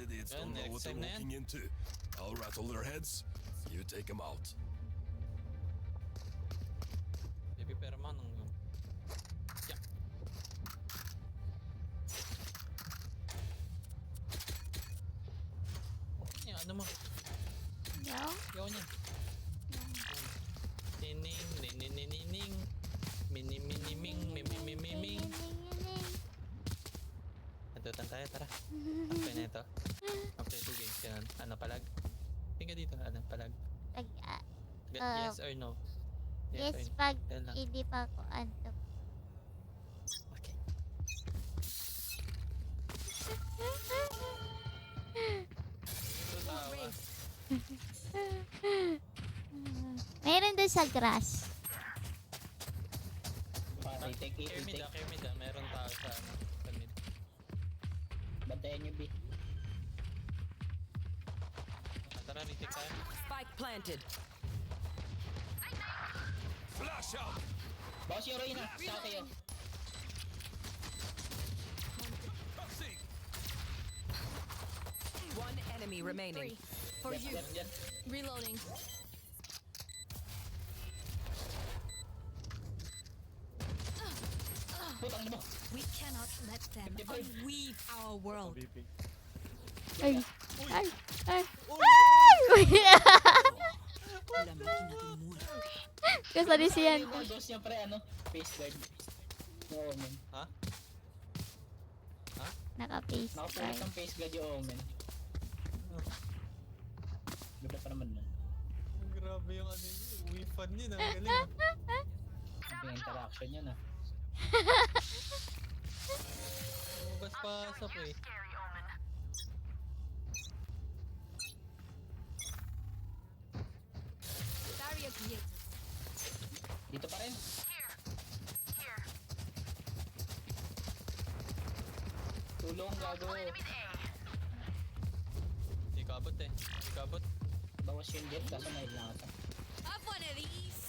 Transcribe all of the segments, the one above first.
idiots don't know what they're walking into. I'll rattle their heads. You take them out. Baby, pero manong. Yeah. Yung ano mo? No? Yaw niya. Nining, nining, mini, mini, ming, mimi, mimi, ming. Natutan tayo, tara. Ano na ito? After 2 games, yan. Ano, palag? Tingnan dito, ano, palag? Yes or no? Yes, or no? pag Yan lang. hindi pa ako antok. Okay. Tawa. Mayroon doon sa grass. Retake, Care mid ah. Meron tao sa ano, sa mid. Bantayan nyo, B. Tara, retake tayo. Spike planted. Flash out! Boss, yung Reyna. Sa kayo. One enemy remaining. For you. Yan. Reloading. Putang ina mo. We cannot let them unweave our world. Ay! Ay! Ay! La máquina del muro. Kasali siyan. Yung boss niya pre, ano? Face guard. No, Omen. Ha? Naka-face Nakapulit guard. ang face guard yung Omen. Ganda pa naman nun. Grabe yung ano yun. Weapon yun, ang galing. Ang interaction yun ah. Lumabas pa sa po eh. Barrier created. Dito pa rin. Tulong, gago. Hindi ka abot eh. Hindi ka abot. Bawas yung jet, kaso may lang ata. Have one of these.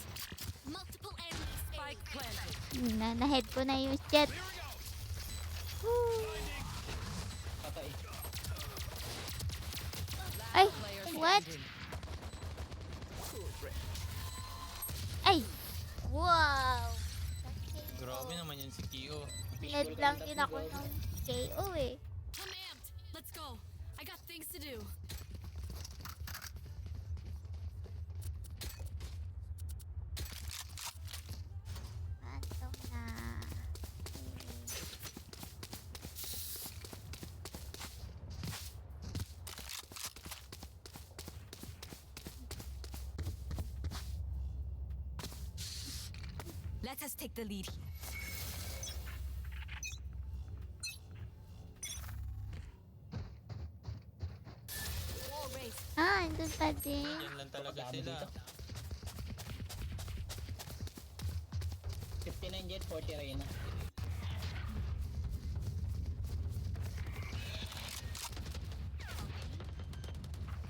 Multiple enemies. Spike planted. Na-head ko na yung jet. Patay. Ay! Player What? standing. Ay! Wow! Grabe naman yan si Kio. Led lang din ako ng KO eh. I'm amped. Let's go. I got things to do. Pantong na. Let us take the lead. Wall race. Andun pa din. Yan lang talaga sila. 59 jet, 40 Reyna.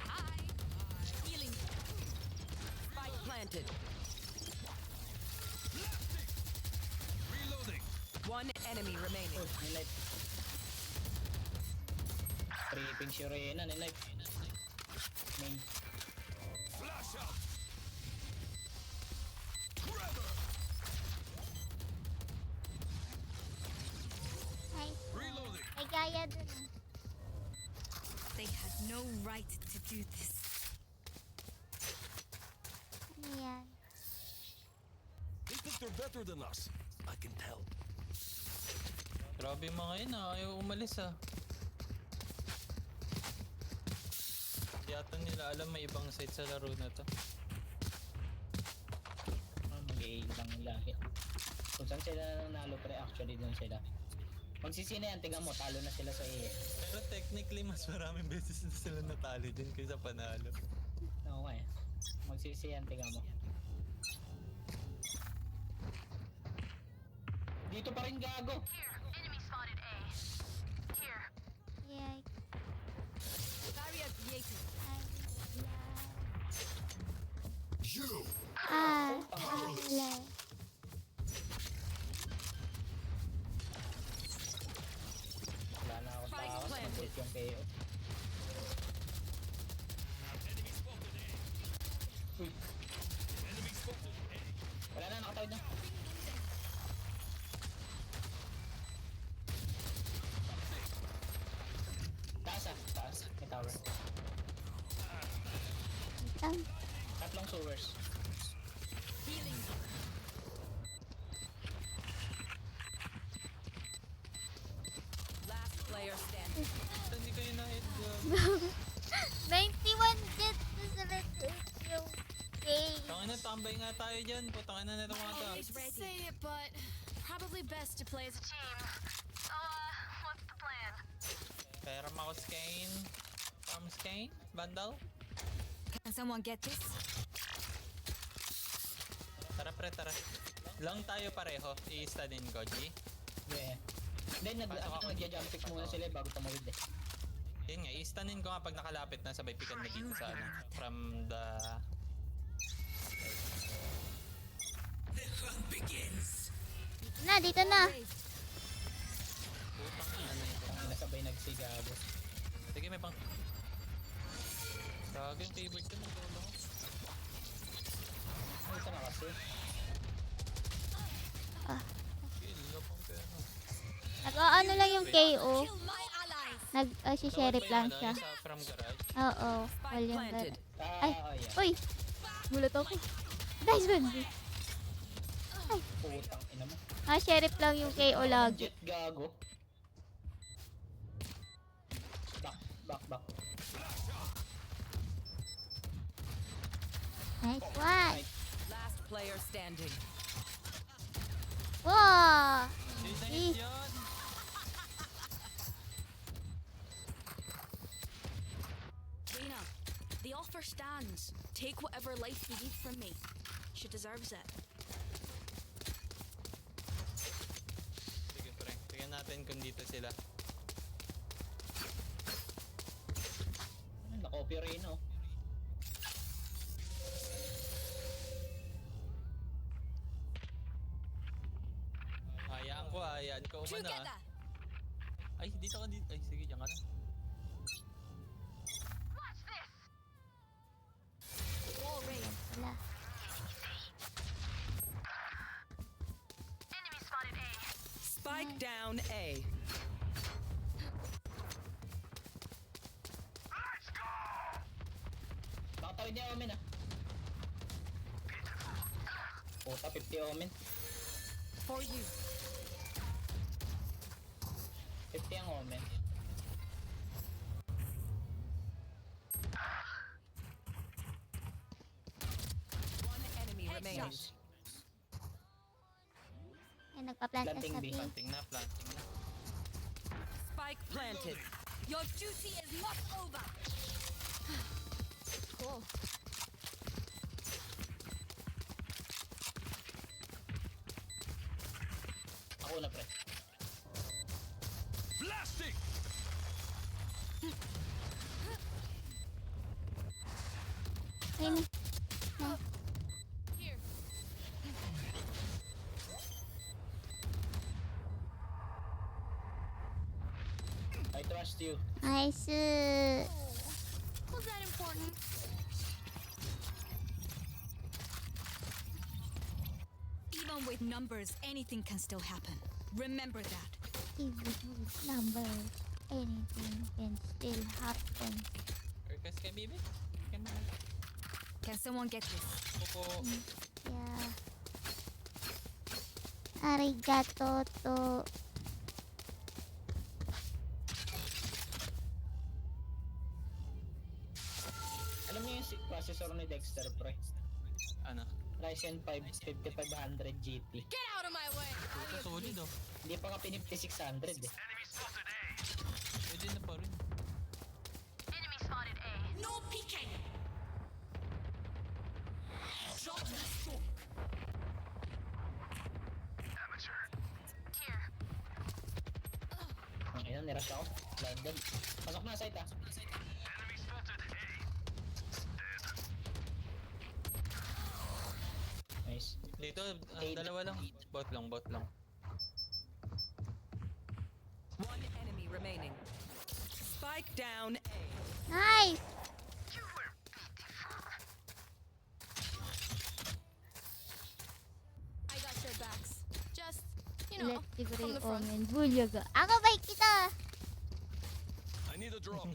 Hi. Healing. Spike planted. Reloading! One enemy remaining. Oh, nilight. Tripping si Reyna, nilight. Main. Flash out! Grabber! Ay, Reloading! may gaya dun eh. They had no right to do this. Ano yan? They think they're better than us. I can tell. Grabe yung mga yun ah. Ayaw umalis ah. Hindi ata nila alam may ibang site sa laro na to. Mag-i lang yung lahi. Kung saan sila nanalo pre, actually dun sila. Magsisina yan, tingnan mo, talo na sila sa EA. Pero technically mas maraming beses na sila natalo din kaysa panalo. Okay. Magsisi yan, tingnan mo. Dito pa rin gago. Yeah. Barrier created. You! Wala. Wala na akong Spike tawas, planted. mag-hit yung KO. tower. Lang. Tatlong sewers. Last player standing. Ba't hindi kayo na-hit? 91 jet to 7 yung game. Tangin na, tambay nga tayo dyan. Putangin na nito mga to. Say it, but probably best to play as a team. What's the plan? Pera Mouse Kane. Farms Kane? Vandal? Can someone get this? Tara pre, tara. Lang tayo pareho. I-stunin ko, G. Yeah. Then nag-jump pick muna sila bago tumawid eh. Yun nga, i-stunin ko nga pag nakalapit na sabay pikan na dito sa ano. From the... Dito na. Putang ano ito. Ang nasabay nagsigago. Sige, may pang... Gago yung favorite ko. Magdolo ko. Ay, ito na kasi. Kill, pang pera. Nag-ano lang yung KO. Kill my allies. Si Sheriff lang siya. Sa from garage. Oo. Spike All yung planted. Ay. Yeah. Uy! Mulat ako. Nice one. Putang ina mo. Sheriff lang yung KO lagi. Jet gago. Back. Nice one. Last player standing. Wow! Yun na Eh. hit yun. Reyna, the offer stands. Take whatever life you need from me. She deserves it. Sige pre, tingnan natin kung dito sila. Naka-OP rin oh. Hayaan ko umano ah. Together. Ay, dito ka dito. Ay, sige, diyan ka na. Wall raised. Wala. Spike down A. Nakatawid niya Omen ah. Puta, 50 Omen. For you. 50 ang Omen. One enemy remaining. Nice. Ay, nagpa-plant na Planting sa B. B. Planting na, planting na. Spike planted. Your duty is not over. Cool. Ako na pre. Blasting! Ayun. Here. I trust you. Nice. Was that important? Even with numbers, anything can still happen. Remember that. Even with numbers, anything can still happen. Request kay Bibi? Kay mga. Can someone get this? Popo. Yeah. Arigato to. Alam niyo yung processor ni Dexter pre? Ano? Ryzen 5 5500 GT. Get out of my way! Ito solid oh. Hindi pa ka 5600 eh. Pwede na pa rin. Enemy spotted A. No peeking! Shot destroyed. Here. Ang ina, nirush ako. Blinded. Pasok na site ah. Nice. Dito, dalawa lang. Bot lang, bot lang. One enemy remaining. Spike down A. Nice! I got your backs. Just, you know, Let's siguro from the yung front. Omen. Bulyaga. Ako ba kita? I need a drop.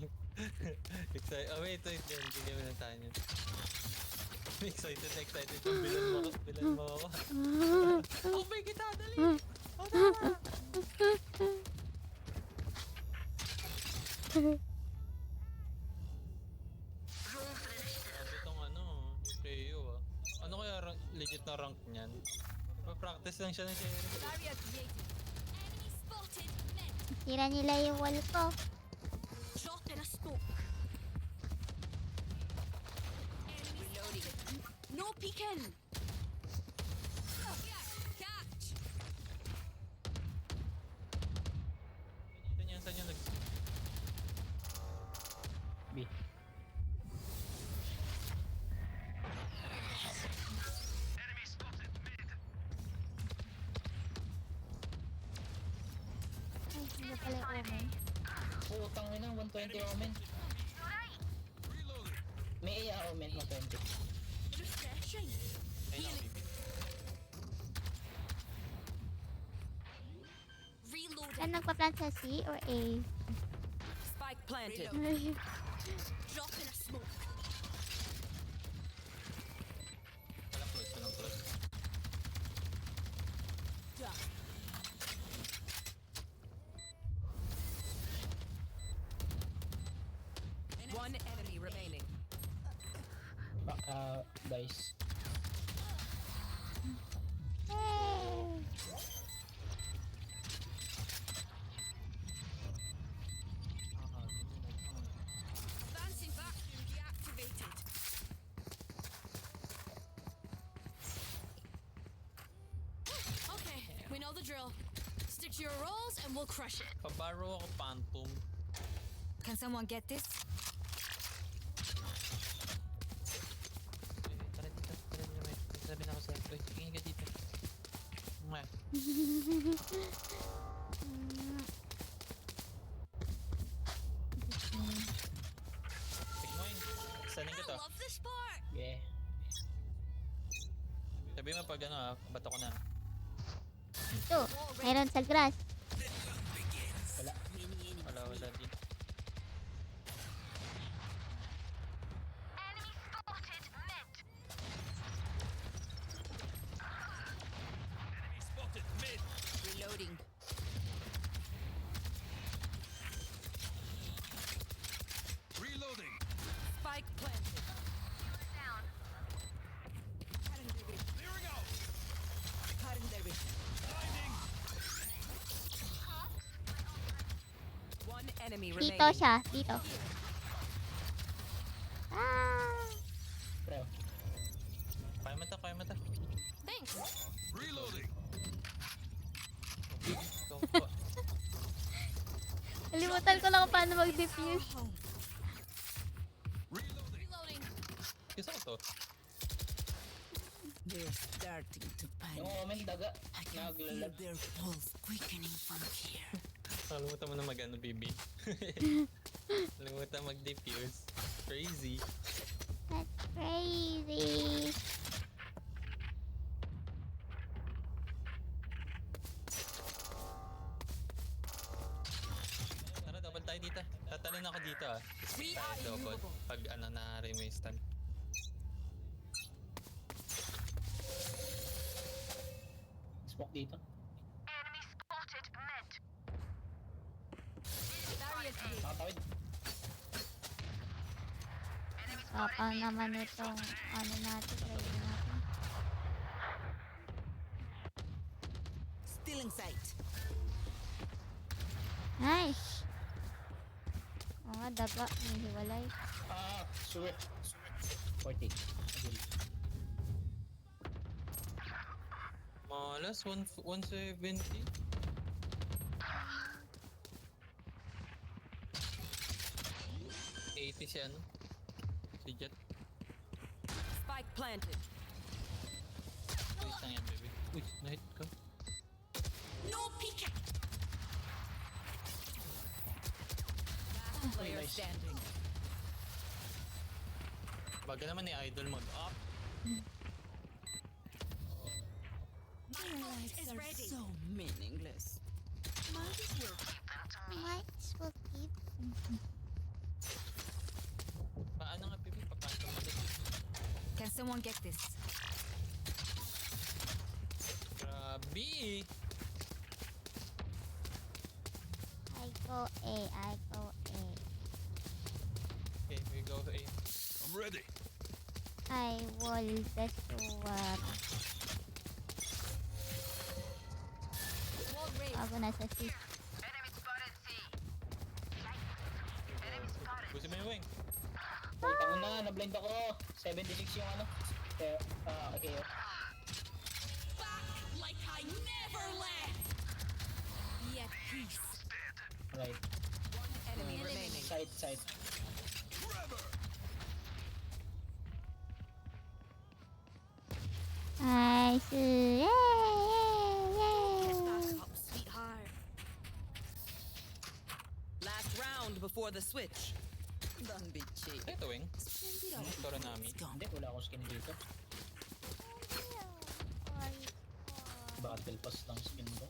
Excited. Oh, wait. Yan. Bigyan mo na tayo niyan. Excited. Yung bilan mo ako. Oh, may kita. Dali. Oh, tama. Sabi tong yung Leo ah. Ano kaya legit na rank niyan? Pa-practice lang siya ng sheriff. Barrier created. Enemy spotted. Mid. Tira nila yung wall ko. Drop in a smoke. Enemy reloading. No peeking. Catch. Saan yan nag... B. Ay, hindi pala yung omen. Putang ina, 120 omen. May AA omen, 120. Refreshing. Ayun ang BB. Reloading. Saan nagpa-plant sa C or A? Spike planted. Drop in a smoke. Walang close. One enemy remaining. Guys. Hey! Advancing vacuum deactivated. Okay, we know the drill. Stick to your roles and we'll crush it. Pabaro ako phantom. Can someone get this? Tara dito. Tara dito. May sabi na ako sa'yo. Uy, tingin ka dito. Mwah. Pick mo yun. Sanin ko I to. love this part. Yeah. Sabi mo pag bato ko na. Ito, mayroon sa grass. Wala. Wala din. Enemy spotted mid. Reloading. Reloading. Spike planted. Clearing out. Blinding. One enemy Dito remaining. siya, dito. Ah! Pre. Kaya mata. Thanks. Reloading. Ikaw pa. Kalimutan ko lang kung paano mag-defuse. Reloading. Reloading. Kisa ko to. They're starting to Yung omen, daga. Naglalag. their pulse quickening from here. Kalimutan mo na BB. Kalimutan mag-diffuse. Crazy. That's crazy. Tara, double tayo dito. Tatalon ako dito ah. Tayo double. Pag na-rin mo yung stun. Smoke dito. Barrier created. Nakatawid. Kapal naman itong ano natin, ready natin. Still in sight. Nice! Oo nga, daga. May hiwalay. Sure. 40. Agil. Malas, 170. Si si Jet. Spike planted. Wait lang yan, baby. Uy, na-hit ka. No peeking. Last player standing. Baga naman ni Idol mag-up. My ult is ready. Meaningless. Might as well keep. someone get this? Grabe. I go A, I go A. Okay, we go to A. I'm ready. I will destroy. Wall raised. Bago nasa C. Gusto mo yung wing? Putang na, na-blind ako. 76 yung ano. Okay, Like I never left. Be at peace. right. Enemy remaining. Side. Nice. Yay! Yay! Back up, sweetheart. Last round before the switch. Don't be cheap. Ito wing. Toro nami. Hindi, wala akong skin dito. Battle pass lang skin ko.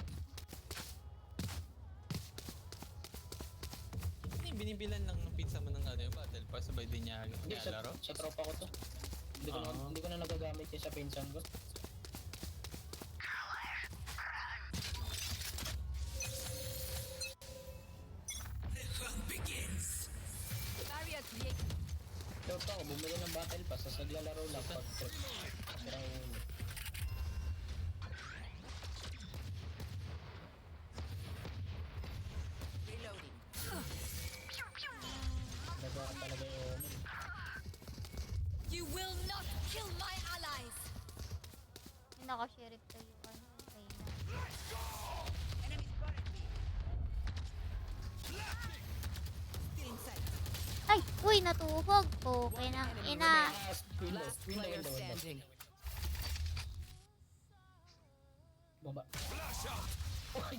Hindi, binibilan lang ng pizza mo ng ano yung battle pass. Sabay din niya Hindi, laro. sa tropa ko to. Ah. Hindi ko na nagagamit yung sa pinsan ko. Barrier created. Tropa ko, bumili ng battle pass, tapos naglalaro lang pag trip. Sira yung ulo. Reloading. Nagawa talaga yung ulo. You will not kill my allies. Hindi naka-sheriff tayo. Ano? Reyna. Still inside. Ay! Uy! Natuhog! Okay na. Ina! Window, Last window, player window. standing. Baba. Flash out. Uy!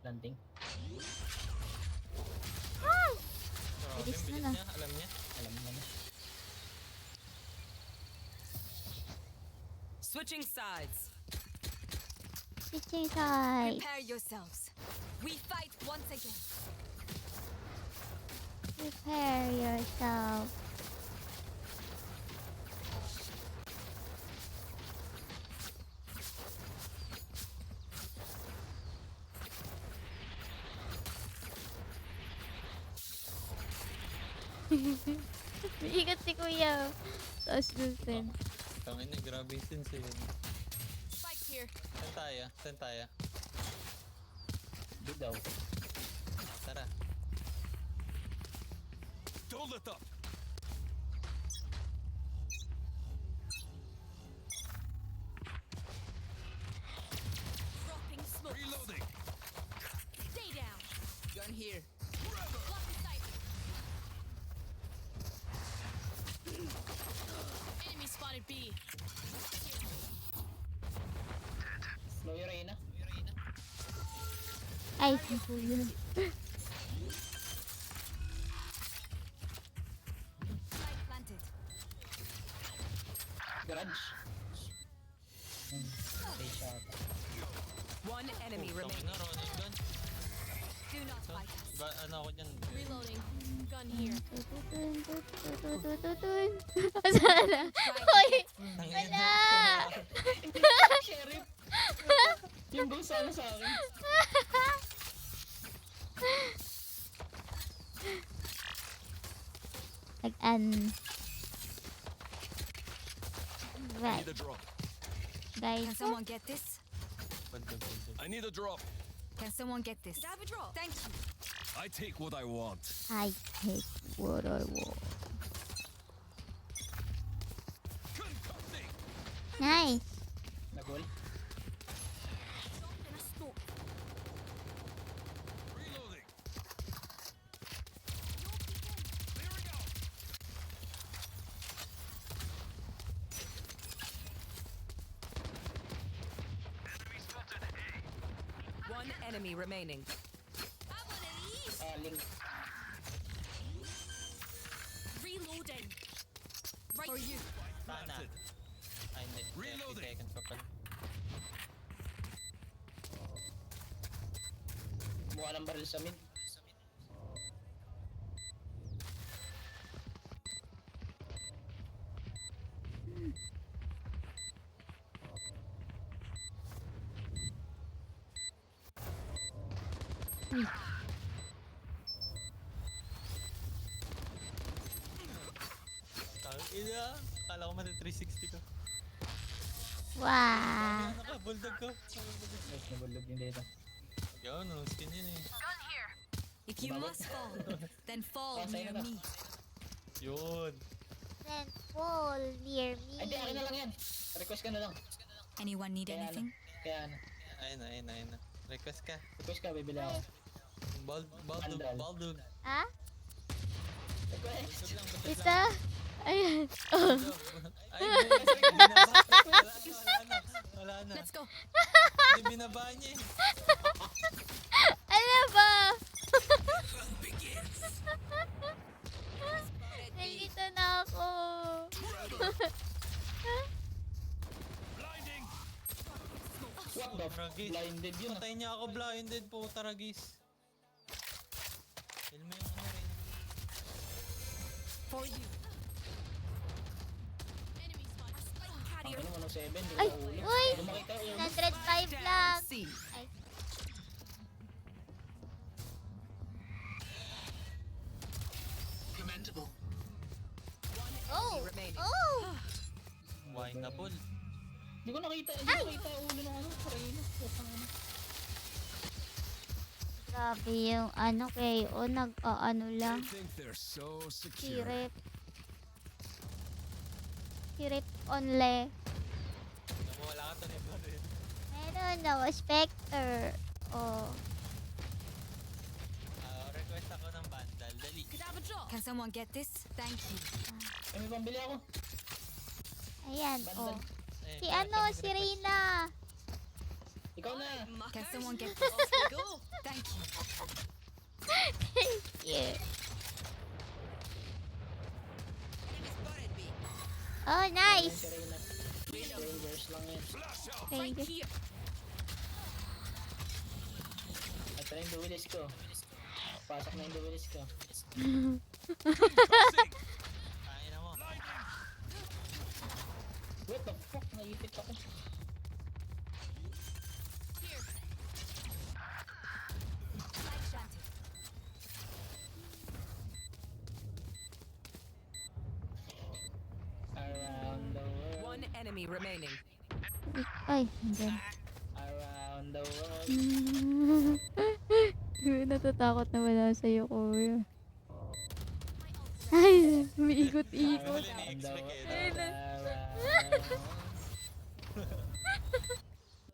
Landing. Grabe, Bilis bilis na. niya. Alam niya. Alam mo na. Switching sides. Switching side. Prepare yourselves. We fight once again. Prepare yourself. Ikat si Kuya. Tapos dun. Tangin na, grabe yung sense yun. Spike here. Saan tayo? Saan tayo? Di daw. Tara. Don't let up. Dropping smoke. Reloading. Stay down. Gun here. Block the sight. Enemy spotted B. Slow yung Reyna. Ay, si Kuya. Spike planted. Garage. Stay sharp. One enemy Tangin remaining. na, Ronald gun. Do not fight us. Ba, ano ako dyan? Reloading. Gun here. Tututun. Sana. Uy! Tangin Wala! na. Sheriff! Yung bang sana sa akin. Like-an. I Right. need a drop. Guys. Can someone get this? Bundog, bundog. I need a drop. Can someone get this? Could I have a draw? Thank you. I take what I want. I take what I want. Concussing. Nice. Nagol. Drop in a smoke. Reloading. Clearing out. One enemy remaining. Have one of these. Link. Reloading. Right for you. Sana. Planted. Ay, hindi. 30 Reloading. seconds pa pala. ng baril sa mid. Ina, akala ko mati 360 ko. Wow. Ano ka, bulldog ko. Nice, nabulog yung data. Yun, no, skin yun eh. If you must fall, then fall Oh, sa'yo near na. me. Yun. Then fall near me. Ay, di, akin na lang yan. Request ka na lang. Anyone need Kaya ano. anything? Kaya ano. Ayun na. Request ka. Request ka, bibili ako. Baldog. Andal. Ha? Request! Butod lang. Ito? Ayan. Oh. Ay, binaba. Wala na. Let's go. Hindi binaba niya eh. Ano ba? Nandito na ako. Blinding. What the f***? Ragis. Blinded yun ah. Patay niya ako blinded po, Taragis. Kill mo yung ano rin. For you. Ang ano mo ng 7, di Ay, ba ulo? uy! Lumaki ka ulo. 105 lang. C. Ay. Oh! remaining. Oh! Wineable. Hindi ko nakita ulo ng ano, Karina. Putang ano. Grabe yung ano KO, nag-ano lang. They think they're so secure. Sirip only. Wala ka to ni Baril. Meron na, Spectre. Oh. Request ako ng bandal. Dali. Could have a drop. Can someone get this? Thank you. Ay, may pambili ako. Ayan, Bandal. oh. Eh, Si ano, si Reyna. Ikaw na. Can someone get this? Go. Thank you. Thank you. Oh, Ayan nice. si Reyna. Strangers lang yan. Thank you. Here. Ito na yung duwilis ko. Pasok na yung duwilis ko. Kain na mo. What the fuck? Naipit ako. Light shanty. Around the world. One enemy remaining. Ay, andyan. Around the world. Natatakot na wala sa'yo, kuya. Ay, umiikot-ikot. Around the world. Ayun na.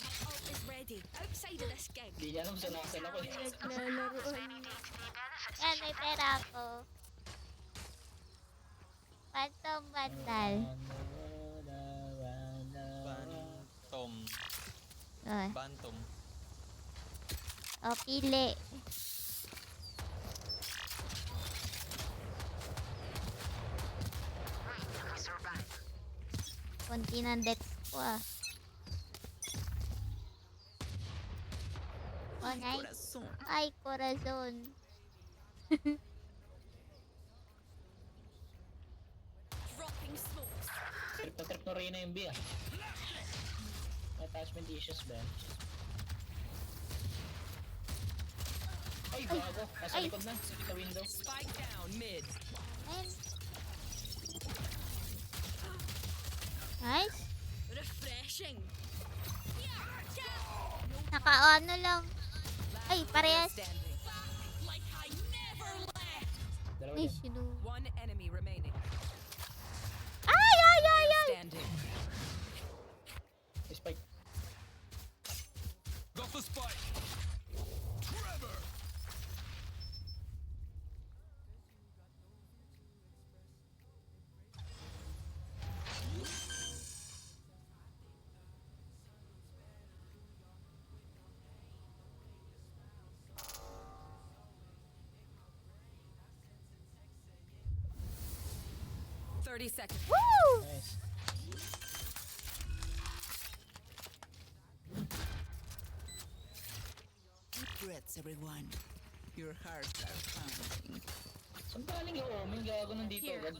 My ult is ready. Outside of this game. Hindi niya alam saan nasan ako eh. Naglalaroan. Yan, may pera ako. Phantom Vandal. Around the world, around the world. Bantom. Oh, Bantom. oh, pili. Kunti ng deaths ko ah. Oh, nice. Ay, corazon. Dropping smokes. Trip na trip na Reyna yung B ah. Attachment issues ba yan? Ay, bago. Nasa Ay. likod na. Sa window. Spike down mid. Ayun. Nice. Refreshing. Naka-ano lang. Ay, parehas. Standing. Like I never left. Dalawa Ay, yan. sino? One enemy remaining. Ay, ay, ay, ay! Standing. Spike. Got the spike. Forever. Woo! 30 seconds. Woo! Nice. regrets, everyone. Your hearts are pounding. Saan galing yung Omen? Gago nandito Here. agad.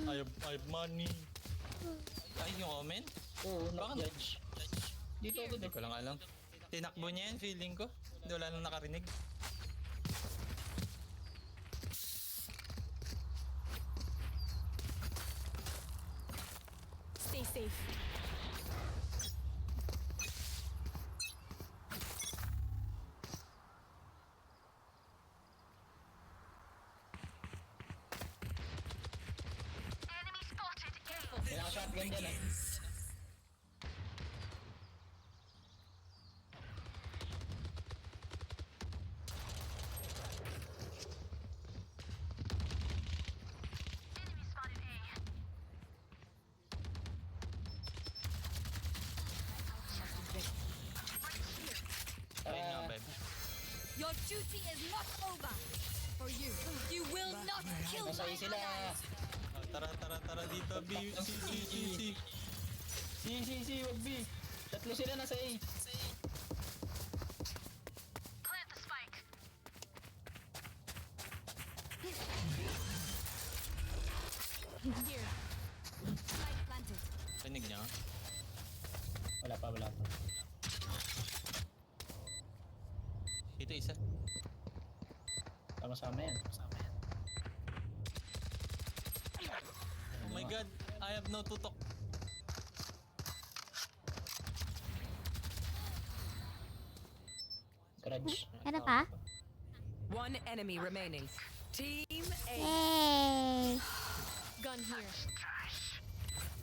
I have money. Ay, yung Omen? Oo, Bakit? not-judge. Dito agad Hindi ko lang alam. Tinakbo niya yan, feeling ko. Hindi wala nang nakarinig. Stay safe. May naka-shotgun dyan ah. Ayun nga, babe. Your duty is not over. For you, you will not kill Nasa my A sila. allies. Oh, tara dito. B, C. C, wag B. Tatlo sila nasa A. Here. Spike planted. Rinig niya. Wala pa. Dito isa. Sama-sama yan. Oh my god, I have no tutok. Grudge. Ano pa? One enemy remaining. Team A. Yay! Gun here.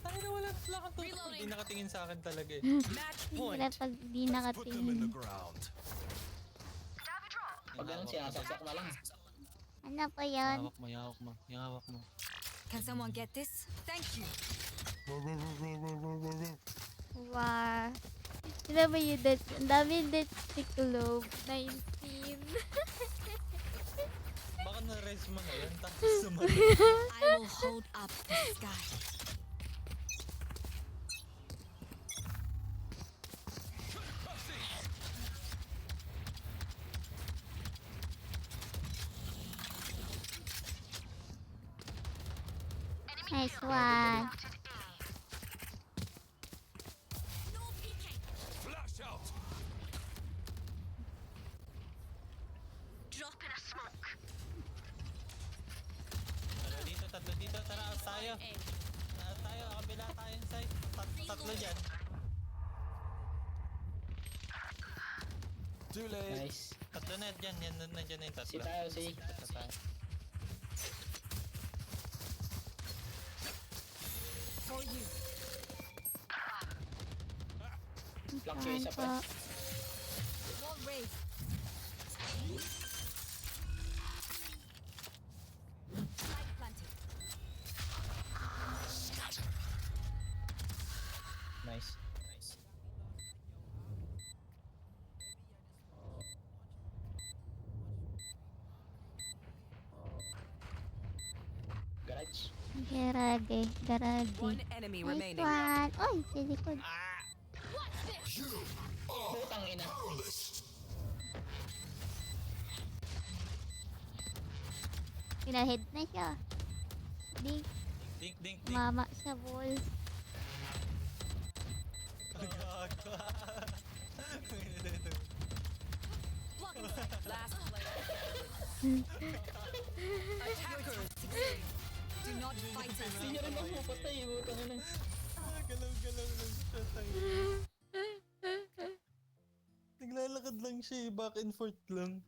Ay, wala kang tutok. Reloading. Hindi nakatingin sa akin talaga eh. Match Hirap point. pag di Put them in the nakatingin. ground. Pag ganun sinasaksak na lang. Ano po yun? Yawak mo. Can someone get this? Thank you. Wow. Sino ba yun? Ang dami yung stick globe. 19. Baka na-res mo na yan, tapos sumalit. I will hold up the sky. Nice one. No peeking. Flash out. Drop in a smoke. Tatlo dito, tara, out tayo. A. Out tayo, kabila tayong side. Tatlo dyan. Too late. Nice. Tatlo na dyan, nandiyan na yung Si tatlo. tayo, si. Tatlo tayo. For you. Lock yung isa pa. Wall raised. Spike planted. Nice. Garage. Garage. One enemy Nice remaining. one. Oy, sa likod. What's this? Putang ina. Pinahid na siya. Di Dink. mama sa ball. Blocking sight. Last player. Attackers. Do not fight us. Hindi niya rin makupatay. Putang ina. Galaw lang siya tayo. Naglalakad lang siya eh, back and forth lang.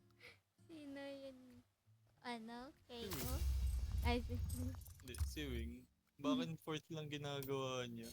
Sino yun? Ano? KO? Ay, Hindi, si Wing. Back and forth lang ginagawa niya.